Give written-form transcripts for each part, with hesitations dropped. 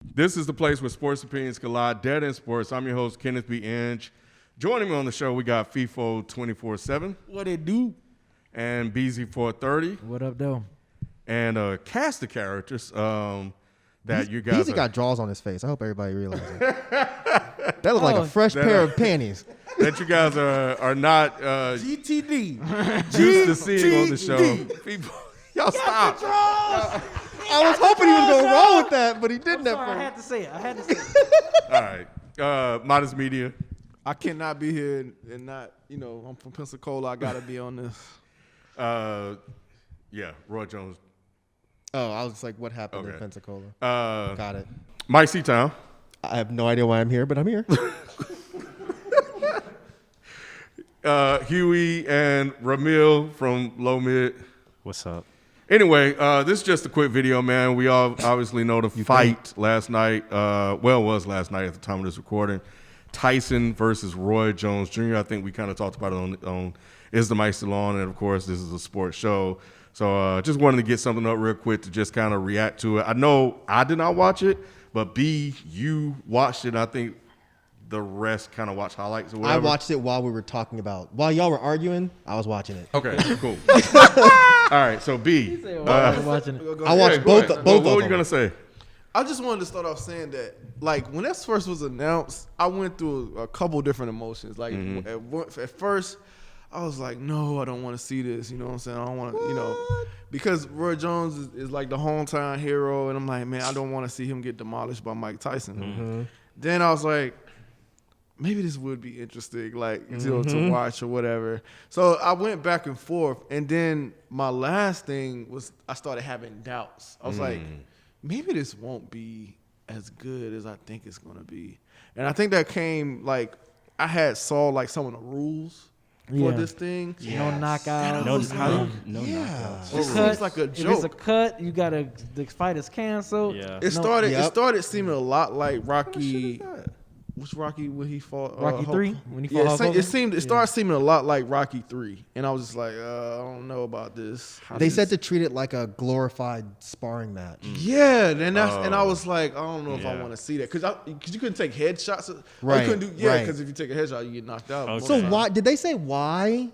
This is the place where sports opinions collide. Dead in Sports. I'm your host, Kenneth B. Inge. Joining me on the show, we got FIFO 24/7. What it do? And BZ430. What up, though? And a cast of characters that you guys BZ got draws on his face. I hope everybody realizes it. That looks like a fresh pair of panties. That you guys are not GTD. used to seeing on the show. People, y'all stop. I was hoping he was going to roll with that, but he didn't at I had first. to say it. All right. Modest Media. I cannot be here and not, I'm from Pensacola. I got to be on this. Yeah, Roy Jones. Oh, I was like, what happened in Okay. Pensacola? Uh, Got it. Mike C-Town. I have no idea why I'm here, but I'm here. Huey and Ramil from lowmid. What's up? Anyway, this is just a quick video, man. We all obviously know the fight last night. It was last night at the time of this recording. Tyson versus Roy Jones Jr. I think we kind of talked about it on Is the Mic Still On? And, of course, this is a sports show. So just wanted to get something up real quick to just kind of react to it. I know I did not watch it, but B, you watched it. I think the rest kind of watched highlights or whatever. I watched it while we were talking about, while y'all were arguing, I was watching it. Okay, cool. All right, so B. I was watching it. I watched both of What were you them. going to say? I just wanted to start off saying that, like, when that first was announced, I went through a couple different emotions. Like, at first, I was like, no, I don't want to see this. You know what I'm saying? I don't want to, because Roy Jones is like the hometown hero. And I'm like, man, I don't want to see him get demolished by Myke Tyson. Then I was like, maybe this would be interesting, like, to watch or whatever. So I went back and forth. And then my last thing was I started having doubts. I was like, maybe this won't be as good as I think it's going to be. And I think that came, like, I had saw, like, some of the rules for this thing. No knockout. No It knockouts. It seems like a If it's a joke. cut, the fight is canceled. Yeah. It started seeming a lot like Rocky. Which Rocky when he fought? Rocky Hulk? 3 when he fought Yeah, Hulk Hogan? it started seeming a lot like Rocky 3, and I was just like, I don't know about this. They said to treat it like a glorified sparring match. Yeah, and I was like, I don't know if I want to see that because you couldn't take headshots. Right, You couldn't do, right. because if you take a headshot, you get knocked out. Okay. So why did they say why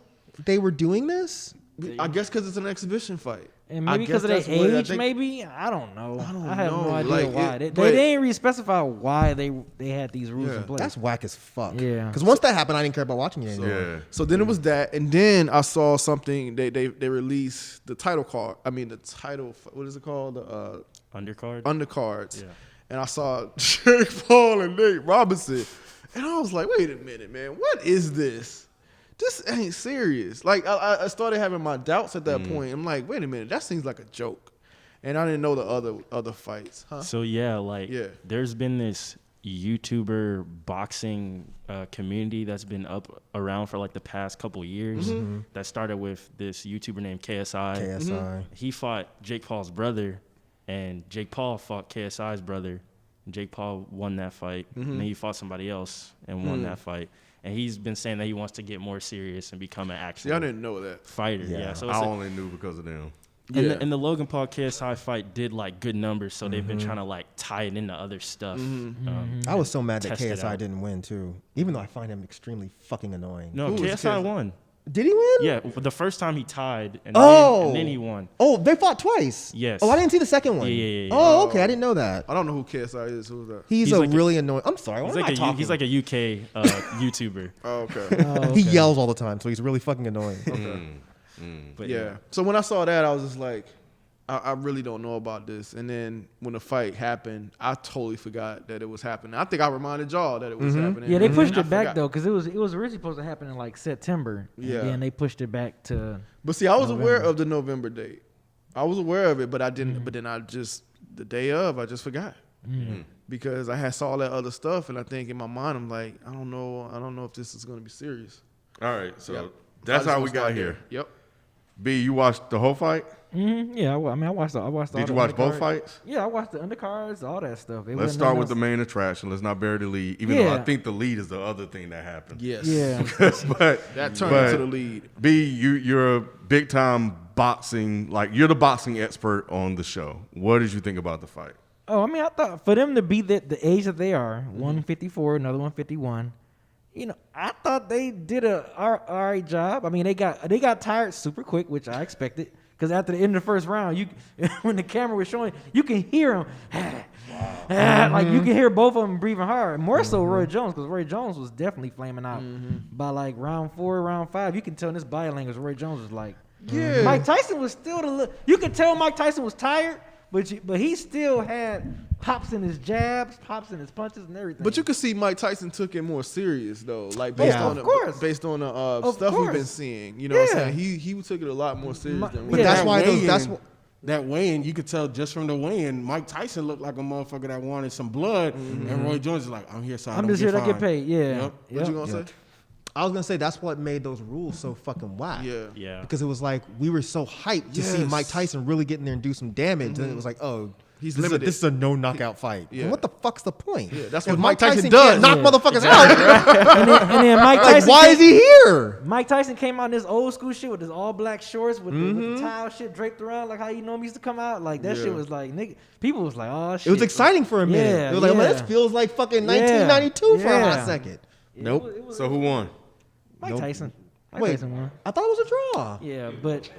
they were doing this? I guess because it's an exhibition fight. And maybe because of their age, maybe? I don't know. I have no idea Like, why. They didn't really specify why they had these rules in place. That's whack as fuck. Yeah. Because once that happened, I didn't care about watching it anymore. Yeah. So then it was that, and then I saw something. They released the title card. I mean the title. What is it called? Undercard? Undercards. Yeah. And I saw Jake Paul and Nate Robinson, and I was like, wait a minute, man, what is this? This ain't serious. Like I started having my doubts at that point. I'm like, wait a minute, that seems like a joke, and I didn't know the other fights. Huh? So, there's been this YouTuber boxing community that's been up around for like the past couple years. That started with this YouTuber named KSI. KSI. He fought Jake Paul's brother, and Jake Paul fought KSI's brother. Jake Paul won that fight, and then he fought somebody else and won that fight. And he's been saying that he wants to get more serious and become an actual See, I didn't know that. fighter. Yeah. So I only knew because of them. and the Logan Paul KSI fight did like good numbers, so they've been trying to like tie it into other stuff. I was so mad that Test it KSI out. didn't win too, even though I find him extremely fucking annoying. No, Who was KSI KSI? won. Did he win? Yeah, the first time he tied, and then he won. Oh, they fought twice. Yes. Oh, I didn't see the second one. Yeah. Oh, okay, I didn't know that. I don't know who KSI is. Who's that? He's He's a like a- really annoying. I'm sorry. Why He's am like I talking? he's like a UK YouTuber. Oh, okay. He yells all the time, so he's really fucking annoying. But Yeah. So when I saw that, I was just like, I really don't know about this. And then when the fight happened, I totally forgot that it was happening. I think I reminded y'all that it was happening. Yeah, they pushed I it back forgot. though, because it was originally supposed to happen in like September. Yeah. And then they pushed it back to. But see, I was aware November. of the November date. I was aware of it, but I didn't. But then the day of, I just forgot because I had saw all that other stuff, and I think in my mind, I'm like, I don't know if this is going to be serious. All right, so Yep. that's I just how we wanna got start here. there. Yep. B, you watched the whole fight? Yeah, I watched. I watched. all Did the you watch both undercards. fights? Yeah, I watched the undercards, all that stuff. It Let's wasn't start nothing with the else. main attraction. Let's not bury the lead, even though I Yeah. think the lead is the other thing that happened. Yes. Yeah. but That turned into the lead. B, you're a big time boxing, like you're the boxing expert on the show. What did you think about the fight? Oh, I mean, I thought for them to be the age that they are, 154, another 151. You know, I thought they did a all right job. I mean, they got tired super quick, which I expected. Because after the end of the first round, when the camera was showing, you can hear them. Like you can hear both of them breathing hard. More so Roy Jones, because Roy Jones was definitely flaming out by like round 4, round 5. You can tell in this body language, Roy Jones was like, Yeah. Myke Tyson was still you could tell Myke Tyson was tired, but he still had pops in his jabs, pops in his punches, and everything. But you could see Myke Tyson took it more serious though, like based on the stuff we've been seeing. You know what I'm saying? He took it a lot more serious than. But that's why that weigh-in, you could tell just from the weigh-in, Myke Tyson looked like a motherfucker that wanted some blood, and Roy Jones is like, I'm here so I'm just here to get paid. Yeah. Yep. What you gonna say? I was gonna say that's what made those rules so fucking whack. Yeah. Because it was like we were so hyped to see Myke Tyson really get in there and do some damage, and it was like, oh, He's this limited. is a no knockout fight. Yeah. And what the fuck's the point? Yeah, that's If what Myke Tyson can't does. knock motherfuckers out. and then Myke Tyson. Like, why is he here? Myke Tyson came out in this old school shit with his all black shorts with the towel shit draped around, like how you know him used to come out. Like that shit was like, nigga, people was like, oh shit. It was exciting for a minute. Yeah, it was like, man, yeah. this feels like fucking 1992 for a Yeah. hot second. Nope. So who won? Mike Tyson. Mike Wait, Tyson won. I thought it was a draw. Yeah, but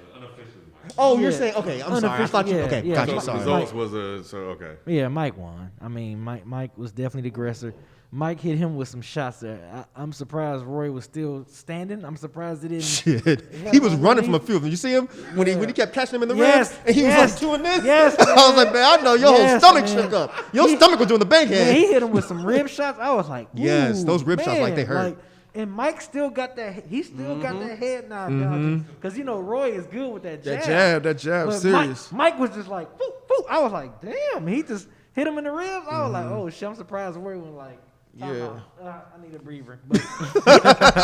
Oh, you're Yeah. saying, okay, I'm sorry. I thought you, okay, Yeah, gotcha, yeah. So sorry. results was okay. yeah, Mike won. I mean, Mike was definitely the aggressor. Mike hit him with some shots there. I'm surprised Roy was still standing. I'm surprised it didn't. Shit. He was running from a field. Did you see him when he kept catching him in the Yes, ribs and he yes, was like doing this? yes, I was like, man, I know your whole yes, stomach man. shook up. Your stomach was doing the bang Man, hand. he hit him with some rib shots. I was like, Yes, ooh, those rib shots, like, they man, hurt. and Mike still got that. He still got that head knocked out because you know Roy is good with that jab. That jab, But serious. Mike was just like, boop, boop. I was like, damn. He just hit him in the ribs. I was like, oh shit. I'm surprised Roy was like, Yeah. I need a breather. But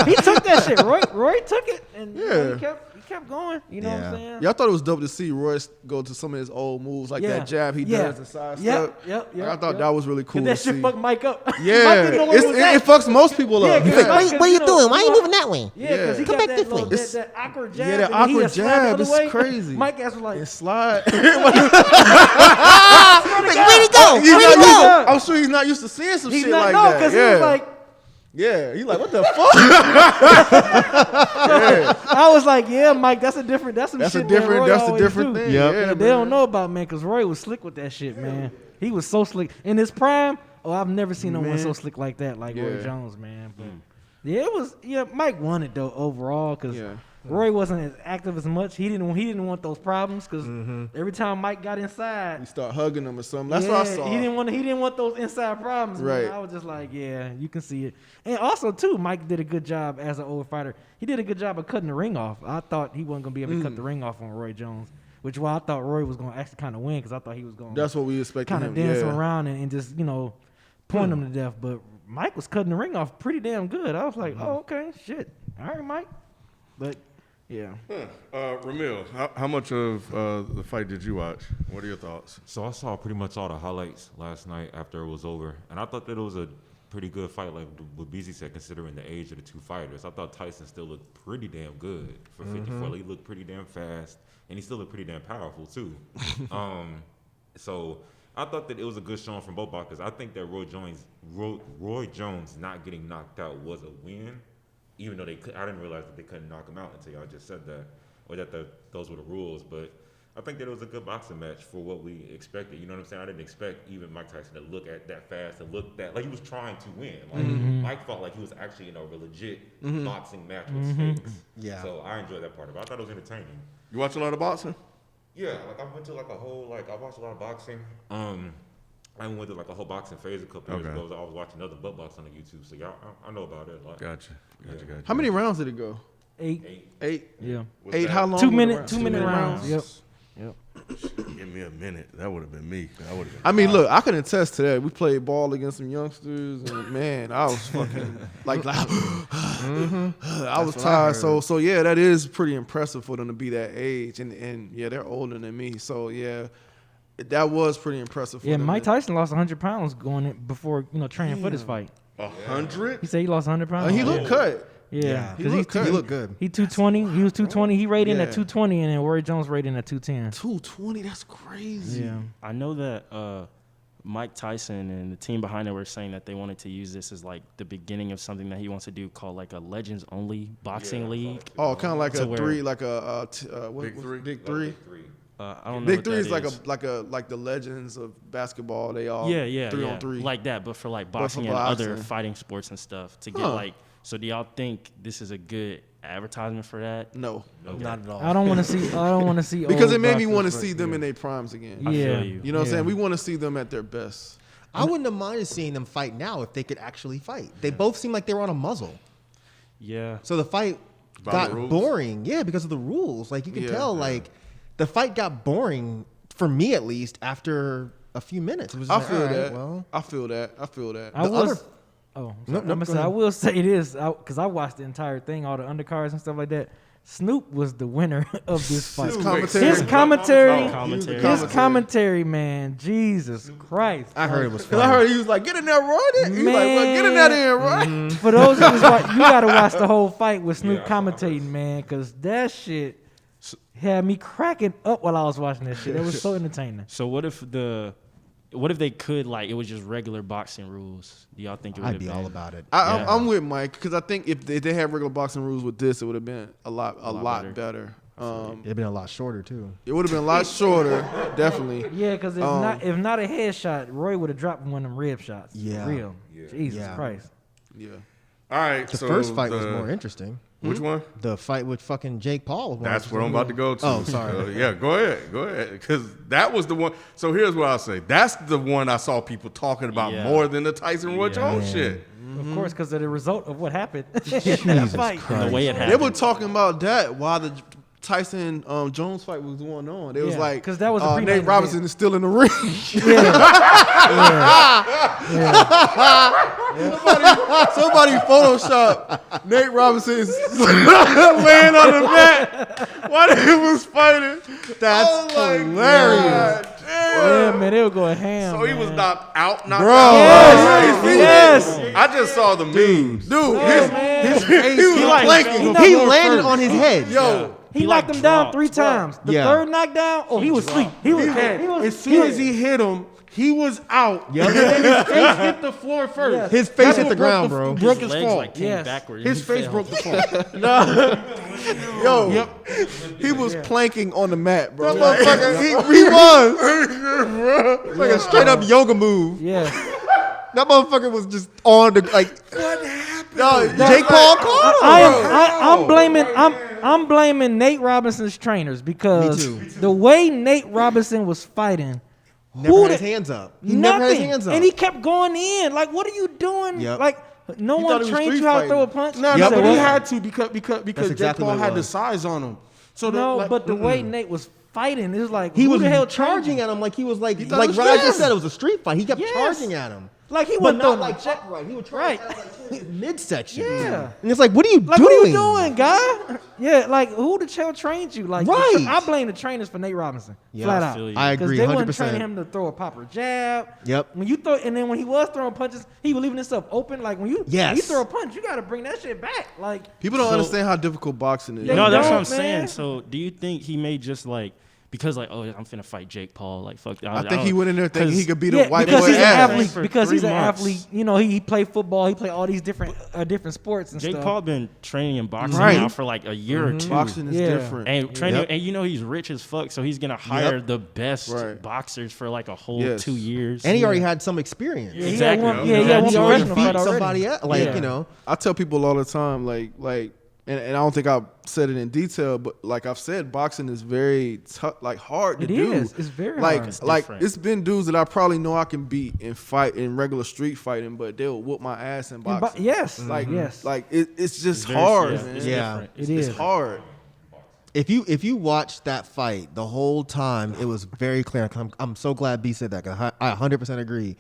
he took that shit. Roy took it, and you know, he kept going. You know what I'm saying? Yeah, I thought it was dope to see Royce go to some of his old moves, like that jab he does, the side step. Yep. I thought that was really cool. That to shit see. fucked Mike up. Yeah, Mike didn't know what was it that. fucks most people up. He's Yeah. like, what are you doing? Why are you moving that way? Yeah, because he Come got back that, this way. little, that awkward jab. Yeah, that and he awkward had slapped the jab other is way. crazy. Mike ass was like, And slide. Where'd he go? You Where'd he know, go? I'm sure he's not used to seeing some he's shit not, like no, that. because Yeah. he was like, yeah, he's like, what the fuck? I was like, yeah, Mike, that's some shit That's a that different. Roy That's a always different do. thing. Yep. Yeah, They don't know about man, because Roy was slick with that shit, man. He was so slick in his prime. Oh, I've never seen no one so slick like that, like Roy Yeah. Jones, man. But yeah, it was. Yeah, Mike won it though overall because Yeah. Roy wasn't as active as much. He didn't want those problems because every time Mike got inside, You start hugging him or something. That's what I saw. He didn't want those inside problems. Man. Right. I was just like, yeah, you can see it. And also too, Mike did a good job as an old fighter. He did a good job of cutting the ring off. I thought he wasn't gonna be able to cut the ring off on Roy Jones, which why I thought Roy was gonna actually kind of win because I thought he was gonna That's what we expected kind of him. dance Yeah. around and just point him to death. But Mike was cutting the ring off pretty damn good. I was like, oh okay, shit, all right, Mike. But yeah. Ramil, how much of the fight did you watch? What are your thoughts? So I saw pretty much all the highlights last night after it was over, and I thought that it was a pretty good fight, like what BZ said, considering the age of the two fighters. I thought Tyson still looked pretty damn good for 54. He looked pretty damn fast, and he still looked pretty damn powerful too. So I thought that it was a good showing from both boxers. I think that Roy Jones not getting knocked out was a win. Even though I didn't realize that they couldn't knock him out until y'all just said that, or that those were the rules. But I think that it was a good boxing match for what we expected. You know what I'm saying? I didn't expect even Myke Tyson to look at that fast and look that like he was trying to win. Like Mike felt like he was actually in a legit boxing match with stakes. Yeah. So I enjoyed that part of it. I thought it was entertaining. You watch a lot of boxing? Yeah, like I went to like a whole I watched a lot of boxing. I went to like a whole boxing phase a couple years ago. So I was watching other butt boxing on YouTube. So y'all, I know about it a lot. Gotcha. How many rounds did it go? 8. 8. Yeah. What's 8. that? How long? 2 were the minute rounds? 2 minute rounds. Yep. Give me a minute. That would have been me. That would have been. I mean, look, I can attest to that. We played ball against some youngsters, and man, I was fucking like I was tired. So yeah, that is pretty impressive for them to be that age, and yeah, they're older than me. So yeah, that was pretty impressive. For Yeah, them. Mike Tyson lost 100 pounds going in before training for this fight. 100? He said he lost 100 pounds. He looked cut. Yeah, He 'cause looked cut. He looked good. He 220. He was 220. He rated in Yeah. at 220, and then Roy Jones rated in at 210. 220. That's crazy. Yeah. I know that Myke Tyson and the team behind it were saying that they wanted to use this as like the beginning of something that he wants to do called like a Legends Only boxing league. Oh, kind of like To a where- three, like Big Three? Big Three. I don't know. Big what Three that is like the Legends of basketball. They all three on three. like that, but for like But for boxing and other boxing. fighting sports and stuff to get Huh. like. So do y'all think this is a good advertisement for that? No, Not at all. I don't want to see. I don't want to see. because old it made me boxers, want to but- see them in their primes again. I Yeah, feel you. You know what I'm yeah. saying? We want to see them at their best. I wouldn't have minded seeing them fight now if they could actually fight. They both seem like they were on a muzzle. Yeah. So the fight By the got rules? boring. Yeah, because of the rules. Like you can Yeah. tell, like the fight got boring for me at least after a few minutes. It was I just feel like, all right, that. well, I feel that. I feel that. I The was. other- Oh, No, sorry. no, I'm gonna go say I ahead. will say this because I watched the entire thing, all the undercards and stuff like that. Snoop was the winner of this fight. commentary. His commentary, Commentary. his commentary, man, Jesus Christ! I heard it was Cause I fun. heard he was like, "Get in there, Roy." He was like, "Well, get in Man. there, Roy." For those who was you gotta watch the whole fight with Snoop commentating, man, because that shit had me cracking up while I was watching that shit. It was so entertaining. So what if they could like it was just regular boxing rules? Do y'all think it would I'd have be been all about it. Yeah. I'm with Mike because I think if they had regular boxing rules with this, it would have been a lot better. It'd been a lot shorter too. It would have been a lot shorter, definitely. Yeah, because if not a headshot, Roy would have dropped one of them rib shots. Yeah. For real. Jesus Yeah. Christ. Yeah. All right. The so first fight was more interesting. Which one? The fight with fucking Jake Paul. Was more That's where I'm about to interesting. go to. Oh, sorry. Yeah, go ahead. Because that was the one. So here's what I'll say. That's the one I saw people talking about Yeah. more than the Tyson Roy Jones shit. Of course, because of the result of what happened in that fight. the way it They happened? were talking about that while the Tyson Jones fight was going on. They was Yeah, like, 'cause that was a pre-main Nate event. Robinson is still in the ring. Somebody Photoshop Nate Robinson is laying on the mat while they was fighting. That's hilarious. Yeah, man, they were going ham. So he was man. knocked out. Yes. I just saw the memes. Dude, His face he was like, planking. he landed on his head. Yo, He like, knocked him down dropped. 3 times. The Yeah. third knockdown, he was asleep. He was As soon as he hit him, he was out. Yep. And then his face hit the floor first. Yes. His face That's hit what the ground, broke bro. Broke His his legs fall. like came Yes. backwards. His He face fell. broke the fall. yo, he was planking on the mat, bro. That motherfucker, he was. It's like a straight up yoga move. Yeah. That motherfucker was just on the like. What happened? No, Jake Paul called him. I'm blaming Nate Robinson's trainers because Me too. the way Nate Robinson was fighting, Never who had his the- hands up. He never had his nothing. hands up. And he kept going in. Like, what are you doing? Yep. Like, no He one thought he was trained street you how to throw a fighting. punch. No, He no, said, but he "Well, had to because Jake exactly Paul what it had the was. size on him. So no, like, but the way Nate was fighting, it was like He who was the hell charging trained you? at him like he was like thought like it was Raj him. just said it was a street fight. He kept Yes. charging at him. Like he But wasn't not throwing like check. upright. He would try Right. like midsection. Yeah. And it's like, what are you Like, doing? what are you doing, guy? Yeah, like who the hell trained you? Like, Right. I blame the trainers for Nate Robinson. Yeah, flat I out. feel you. I Because agree, they weren't 100%. training him to throw a proper jab. Yep. When you throw, and then when he was throwing punches, he was leaving himself open. Like when you Yes. throw a punch, you got to bring that shit back. Like People don't So- understand how difficult boxing is. They No, that's what don't, I'm saying. man. So, do you think he may just like because like, oh, I'm finna fight Jake Paul? Like, fuck. I think he went in there thinking he could beat yeah, a white because boy he's an ass. athlete. For Because 3 he's an months. athlete. You know, he played football. He played all these different sports and Jake stuff. Paul been training in boxing Right. now for like a year or two. Boxing is Yeah. different. And training, Yep. and you know he's rich as fuck, so he's gonna hire the best Right. boxers for like a whole Yes. 2 years. And he already had some experience. Yeah, he Exactly. had one, Yeah, yeah, he had one He already professional beat fight already. somebody else. Like, Yeah. you know. I tell people all the time, and I don't think I've said it in detail, but like I've said, boxing is very hard to It do. is. It's very like hard. It's like different. it's been dudes that I probably know I can beat and fight in regular street fighting, but they'll whoop my ass in boxing. Yes. Like yes. it's just very- hard, yeah, man. it's Yeah. different. It It's is. hard. If you watch that fight the whole time, it was very clear. I'm so glad B said that. 'Cause I 100% agree.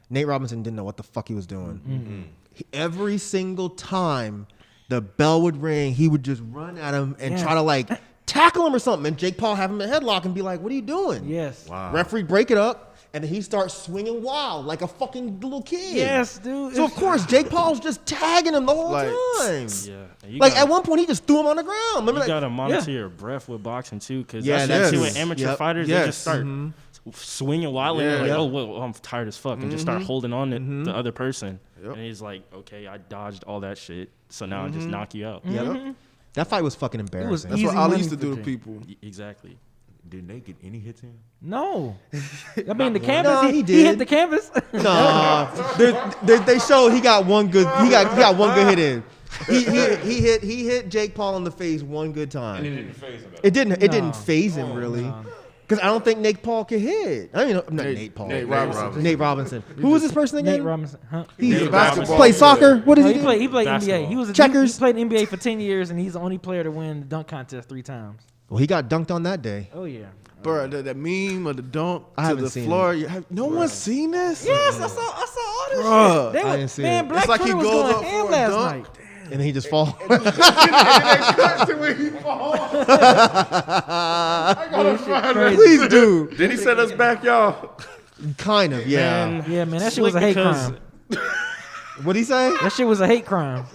Nate Robinson didn't know what the fuck he was doing. Every single time the bell would ring, he would just run at him and Yes. try to like tackle him or something. And Jake Paul have him in a headlock and be like, "What are you doing?" Yes. Wow. Referee break it up, and then he starts swinging wild like a fucking little kid. Yes, dude. So of course Jake Paul's just tagging him the whole Like, time. Yeah, and you Like gotta- at one point he just threw him on the ground. Remember you that? gotta monitor your breath with boxing too, because Yeah, that's that too too. with amateur Yep. fighters. They Yes. just start swinging wildly. Yeah. Like, Yep. oh, well, I'm tired as fuck, and just start holding on to the other person. Yep. And he's like, okay, I dodged all that shit, so now I just knock you out. Yep. That fight was fucking embarrassing. That's Easy what Ali money used to for do to Jake. people. Exactly. Did Nate get any hits in? No, I mean the canvas. No, he he did. hit the canvas. Nah, they showed he got one good. He got one good hit in. He hit Jake Paul in the face one good time. It didn't phase him. It didn't No. phase him really, because I don't think Nate Paul can hit. I mean, not Nate Paul. Nate Robinson. Nate Robinson. Who was this person again? Nate Robinson. Huh? He Nate Robinson. played soccer. What did No, he do? he played Basketball. NBA. He was Checkers? He played in NBA for 10 years, and he's the only player to win the dunk contest 3 times. Well, he got dunked on that day. Oh yeah. Bro, that meme of the dunk I to haven't the seen floor. No one's seen this? Yes, I saw all this Bruh. shit. They I were- didn't see man, it. Black It's like he Twitter was goes going up ham for a last dunk. night. And then he just fall. Crazy. Please do. Did he set us back, y'all? Kind of, yeah. Man, Yeah, man, that shit was a hate because- crime. What'd he say? That shit was a hate crime.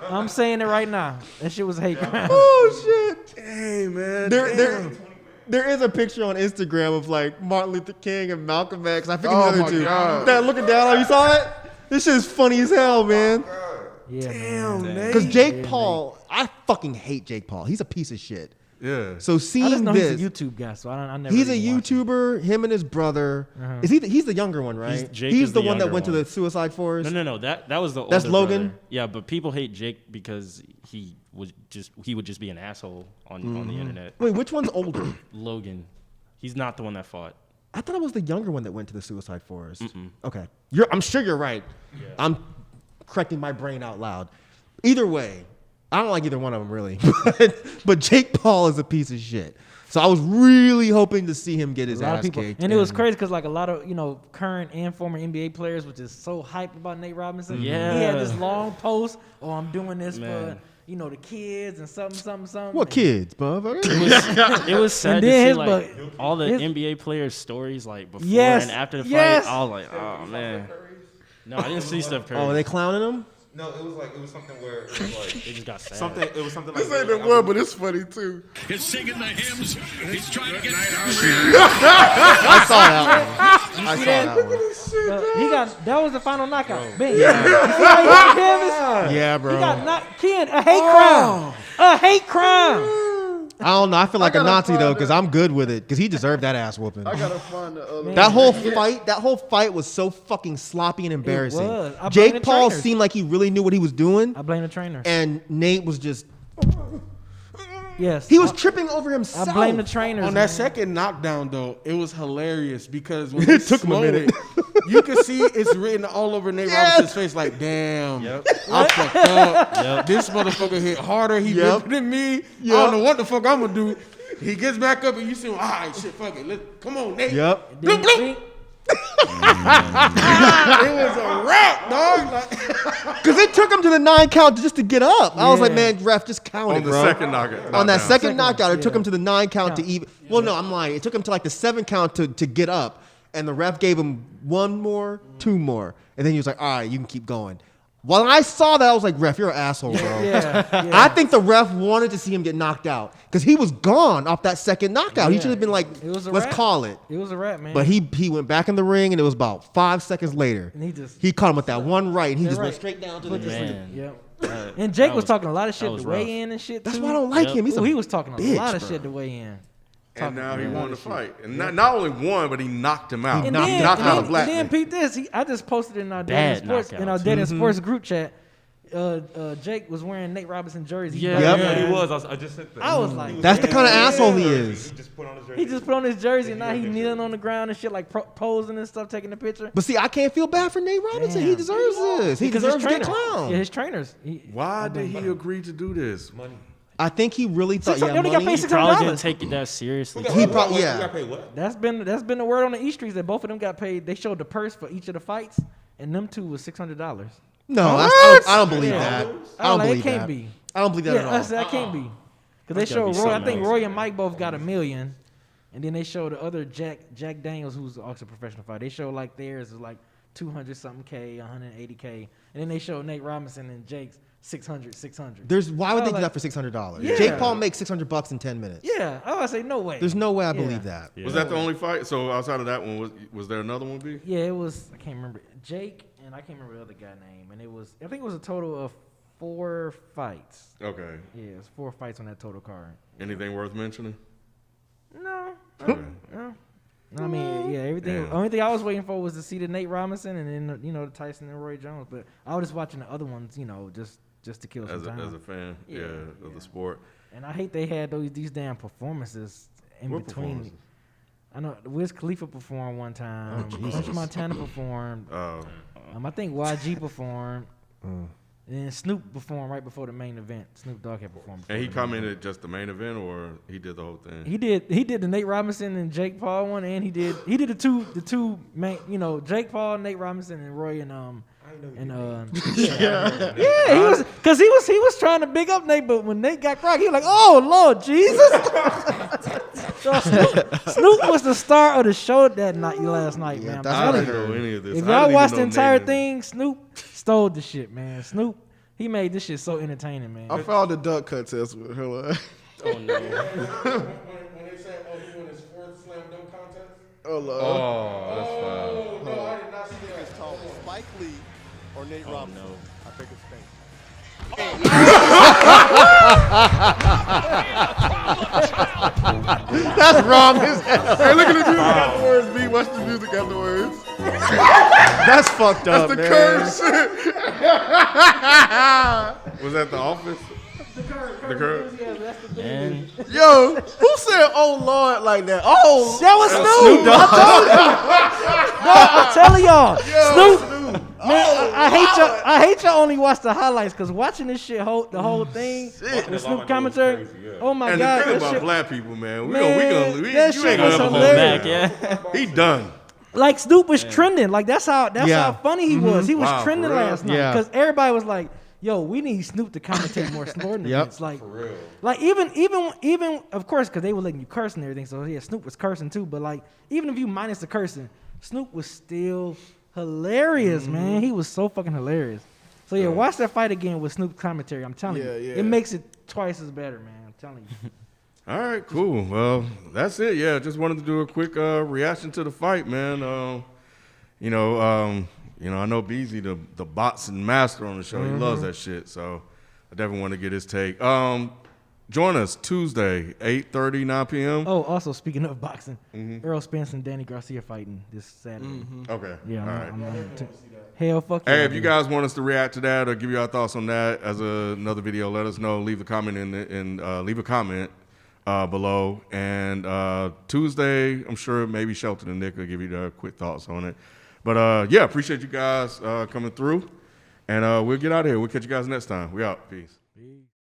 I'm saying it right now. That shit was a hate crime. Oh shit. Hey, man. There is a picture on Instagram of like Martin Luther King and Malcolm X. I forget Oh, the other my two. God. That looking down, like, you saw it? This shit is funny as hell, man. Yeah, Damn, man. Nate. Because Jake Paul, I fucking hate Jake Paul. He's a piece of shit. Yeah. So I just seeing know this, he's a YouTube guy, so I never. he's a even watched him. YouTuber. Him and his brother. Uh-huh. Is he's the younger one, right? Jake He's is the the one that younger went to one. the Suicide Forest. No. That was the. That's older Logan? brother. Yeah, but people hate Jake because he would just be an asshole on the internet. Wait, which one's older? Logan, he's not the one that fought. I thought it was the younger one that went to the Suicide Forest. Okay, I'm sure you're right. I'm correcting my brain out loud. Either way, I don't like either one of them really, but Jake Paul is a piece of shit. So I was really hoping to see him get his A lot ass of people, kicked. and it was crazy because like a lot of current and former NBA players were just so hyped about Nate Robinson. Yeah. He had this long post. Oh, I'm doing this Man. for the kids and something. What And kids, motherfucker? It was sad And to then see his like bu- all the his- NBA players' stories like before Yes, and after the fight. yes. I was like, oh man. No, I didn't see Steph Curry. Oh, are they clowning him? No, it was something where it was like They just got sad. something. It was something like This ain't the one, but it's funny too. He's singing the hymns. He's trying to get I saw that one. I saw that one. he got that was the final knockout. Bang. You see how he hit the canvas? Yeah, bro. He got knocked. Ken, a hate crime. A hate crime. I don't know. I feel like a gotta Nazi find though, the- because I'm good with it. Because he deserved that ass whooping. I gotta find the other. That whole fight was so fucking sloppy and embarrassing. was. I blame Jake the Paul trainers. seemed like he really knew what he was doing, I blame the trainer. and Nate was just Yes. he was tripping over himself. I blame the trainers. On that man. second knockdown, though, it was hilarious because when It he took him a slowed minute. it, you could see it's written all over Nate Robinson's face like, damn, I fucked up. This motherfucker hit harder. He Yep. bigger than me. I don't know what the fuck I'm going to do. He gets back up and you see him, all right, shit, fuck it. Come on, Nate. Yep. Then- Bloop, bloop. It was a wrap, dog. Like, Because it took him to the 9 count just to get up. I was like, Yeah. man, ref, just count On it, the bro. second knockout. On that knockdown. second knockout, it took yeah. him to the 9 count to Count. even. Well, no, I'm lying. It took him to like the 7 count to get up, and the ref gave him 1 more, 2 more, and then he was like, all right, you can keep going. While I saw that, I was like, ref, you're an asshole, bro. Yeah. I think the ref wanted to see him get knocked out because he was gone off that second knockout. He Yeah. should have been like, It was a let's wrap. call it. It was a wrap, man. But he went back in the ring, and it was about 5 seconds later. And he just- caught him with that one right, and he Yeah, just right. went straight down to the Man. Yep. That- And Jake that was talking a lot of that shit was to rough. weigh in and shit. That's too. why I don't like Yep. him. He's a Ooh, he was talking a bitch, lot of bro. shit to weigh in. And now he Talking won the a lot of fight. And not only won, but he knocked him out. He And knocked then, out and a then, black and then man. Pete this. I just posted in our Bad Dead in knockouts. Dead in Sports group chat. Jake was wearing Nate Robinson jersey. Yeah. Yep. Yeah, he was. I just said that. I was like, That's the kind of asshole he is. He just put on his jersey. he just put on his jersey and now he kneeling on the ground and shit like posing and stuff, taking the picture. But see, I can't feel bad for Nate Robinson. He Damn. deserves this. He Because his deserves to get trainers. clowned. Yeah, his trainers. Why did he agree to do this? Money. I think he really thought, He yeah, only got money. paid He probably didn't $600. take it that seriously. He probably, You yeah. got paid what? That's been the word on the East Streets that both of them got paid. They showed the purse for each of the fights, and them two was $600. No, I don't believe Yeah. that. I I don't was like, believe it can't that. be. I don't believe that Yeah, I at said all. that can't be. Because they gotta be showed Roy. I something think else. Roy and Mike both got $1 million, and then they showed the other Jack Daniels, who's also a professional fighter. They showed like theirs is like 200 something K, 180K, and then they showed Nate Robinson and Jake's 600. Why would they do like- that for $600? Yeah. Jake Paul makes $600 in 10 minutes. Yeah, I would say no way. There's no way I Yeah. believe that. Was that the only fight? So outside of that one, was there another one, B? Yeah, it was. I can't remember Jake, and I can't remember the other guy's name. And it was. I think it was a total of 4 fights. Okay. Yeah, it was 4 fights on that total card. Anything worth mentioning? No. Okay. No. I mean, yeah, everything. Damn. Only thing I was waiting for was to see the Nate Robinson and then the Tyson and Roy Jones. But I was just watching the other ones, just to kill some time. As a fan, Yeah, of the sport. And I hate they had these damn performances in What between. performances? I know Wiz Khalifa performed one time. French Montana performed. Oh. I think YG performed. And then Snoop performed right before the main event. Snoop Dogg had performed. And he before the main commented just the main event, or he did the whole thing? event. He did the Nate Robinson and Jake Paul one, and he did the two main, Jake Paul, Nate Robinson, and Roy and yeah, he was trying to big up Nate, but when Nate got cracked, he was like, "Oh Lord Jesus!" So Snoop was the star of the show last night, man. I'm I telling didn't you. know any of this. If I y'all didn't watched even the know entire Nate thing, Snoop stole the shit, man. Snoop, he made this shit so entertaining, man. I found the duck cut test with her. Oh no. When they said, he won his 4th slam dunk contest. Oh, Lord. Oh, that's fine. No, I did not see that. It's called Spike Lee or Nate Robinson. no. I think it's Nate. That's wrong as hell. Hey, look at the music afterwards, B. Watch the music afterwards. That's fucked up, The man. curve shit. Was that The Office? The curve? And Yo, who said, oh, Lord, like that? Oh, That was Snoop. I told you. I'm telling y'all. Snoop. Man, I hate y'all only watch the highlights because watching this shit the whole thing, the Snoop commentary. Crazy, yeah. Oh my And God, the thing that about shit, black people, man, Man, you that ain't shit gonna was ever hold hilarious. him back, back. He done. like Snoop was trending. Like that's how Yeah. funny he was. He was Wow, trending for real? last night Yeah. because everybody was like, "Yo, we need Snoop to commentate more sporting Yep. events." Like even of course because they were letting you curse and everything. So yeah, Snoop was cursing too. But like even if you minus the cursing, Snoop was still hilarious, man. He was so fucking hilarious. So yeah, watch that fight again with Snoop commentary. I'm telling you, Yeah. it makes it twice as better, man. I'm telling you. All right, cool. Well, that's it. Yeah, just wanted to do a quick reaction to the fight, man. I know Beezy, the boxing master on the show. He loves that shit. So I definitely want to get his take. Join us Tuesday, 8:30, 9 p.m. Oh, also speaking of boxing, Earl Spence and Danny Garcia fighting this Saturday. Okay. Yeah, All right. hell, fuck Hey, yeah, if you dude. guys want us to react to that or give you our thoughts on that as another video, let us know. Leave a comment leave a comment below. And Tuesday, I'm sure maybe Shelton and Nick will give you their quick thoughts on it. But yeah, appreciate you guys coming through. And we'll get out of here. We'll catch you guys next time. We out. Peace.